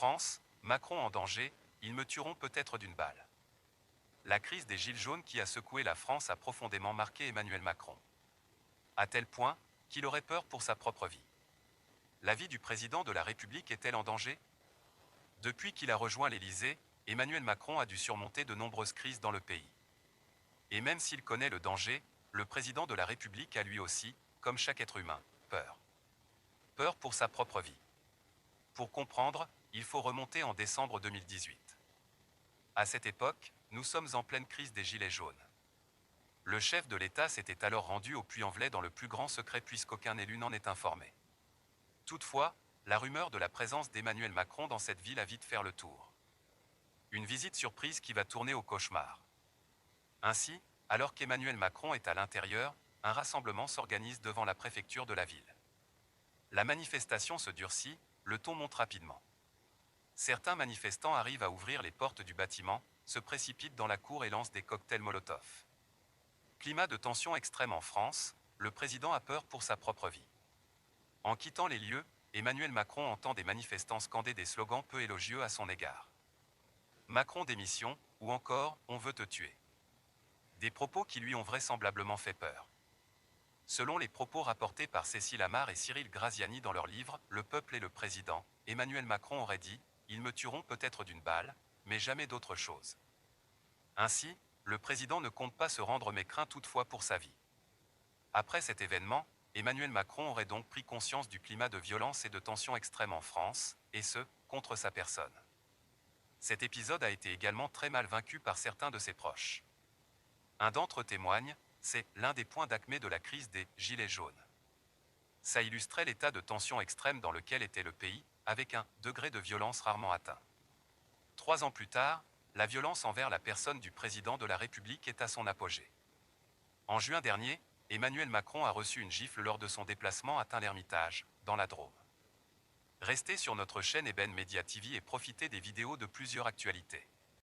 France, Macron en danger, ils me tueront peut-être d'une balle. La crise des gilets jaunes qui a secoué la France a profondément marqué Emmanuel Macron. À tel point qu'il aurait peur pour sa propre vie. La vie du président de la République est-elle en danger? Depuis qu'il a rejoint l'Élysée, Emmanuel Macron a dû surmonter de nombreuses crises dans le pays. Et même s'il connaît le danger, le président de la République a lui aussi, comme chaque être humain, peur. Peur pour sa propre vie. Pour comprendre, il faut remonter en décembre 2018. À cette époque, nous sommes en pleine crise des gilets jaunes. Le chef de l'État s'était alors rendu au Puy-en-Velay dans le plus grand secret puisqu'aucun élu n'en est informé. Toutefois, la rumeur de la présence d'Emmanuel Macron dans cette ville a vite fait le tour. Une visite surprise qui va tourner au cauchemar. Ainsi, alors qu'Emmanuel Macron est à l'intérieur, un rassemblement s'organise devant la préfecture de la ville. La manifestation se durcit, le ton monte rapidement. Certains manifestants arrivent à ouvrir les portes du bâtiment, se précipitent dans la cour et lancent des cocktails Molotov. Climat de tension extrême en France, le président a peur pour sa propre vie. En quittant les lieux, Emmanuel Macron entend des manifestants scander des slogans peu élogieux à son égard. Macron démission, ou encore, on veut te tuer. Des propos qui lui ont vraisemblablement fait peur. Selon les propos rapportés par Cécile Amar et Cyril Graziani dans leur livre « Le peuple et le président », Emmanuel Macron aurait dit « Ils me tueront peut-être d'une balle, mais jamais d'autre chose ». Ainsi, le président ne compte pas se rendre mais craint toutefois pour sa vie. Après cet événement, Emmanuel Macron aurait donc pris conscience du climat de violence et de tension extrême en France, et ce, contre sa personne. Cet épisode a été également très mal vaincu par certains de ses proches. Un d'entre eux témoigne, c'est l'un des points d'acmé de la crise des « gilets jaunes ». Ça illustrait l'état de tension extrême dans lequel était le pays, avec un degré de violence rarement atteint. 3 ans plus tard, la violence envers la personne du président de la République est à son apogée. En juin dernier, Emmanuel Macron a reçu une gifle lors de son déplacement à Tain-l'Hermitage, dans la Drôme. Restez sur notre chaîne Eben Media TV et profitez des vidéos de plusieurs actualités.